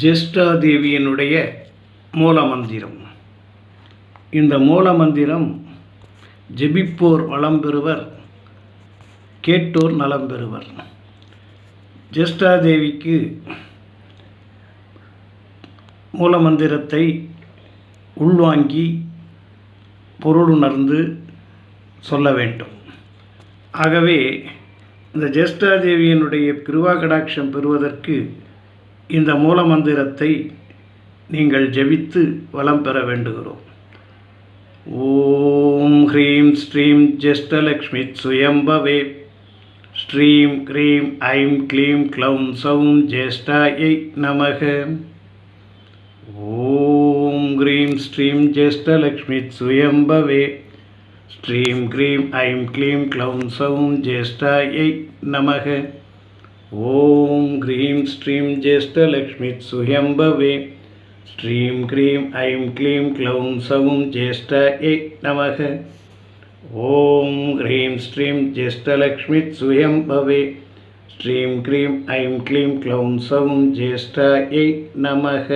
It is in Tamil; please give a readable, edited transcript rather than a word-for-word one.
ஜேஷ்டாதேவியினுடைய மூலமந்திரம். இந்த மூலமந்திரம் ஜெபிப்போர் வளம் பெறுவர், கேட்டோர் நலம் பெறுவர். ஜேஷ்டாதேவிக்கு மூலமந்திரத்தை உள்வாங்கி பொருளுணர்ந்து சொல்ல வேண்டும். ஆகவே இந்த ஜேஷ்டாதேவியினுடைய கிருபா கடாட்சம் பெறுவதற்கு இந்த மூலமந்திரத்தை நீங்கள் ஜெபித்து வளம் பெற வேண்டுகிறோம். ஓம் ஹ்ரீம் ஸ்ரீம் ஜேஷ்டலக்ஷ்மி சுயம்பவே ஸ்ரீம் க்ரீம் ஐம் க்ளீம் க்ளௌம் சௌம் ஜேஷ்டாயை நமக. ஓம் ஹ்ரீம் ஸ்ரீம் ஜேஷ்டலக்ஷ்மி சுயம்பவே ஸ்ரீம் க்ரீம் ஐம் க்ளீம் க்ளௌம் சௌம் ஜேஷ்டாயை நமக. ஓம் ஹ்ரீம் ஸ்ரீம் ஜேஷ்டலக்ஷ்மி சுயம்பவே ஸ்ரீம் க்ரீம் ஐம் க்ளீம் க்ளௌம் சௌம் ஜேஷ்டாயை நமக. ஓம் ஹ்ரீம் ஸ்ரீம் ஜேஷ்டலக்ஷ்மி சுயம்பவே ஸ்ரீம் க்ரீம் ஐம் க்ளீம் க்ளௌம் சௌம் ஜேஷ்டாயை நமக.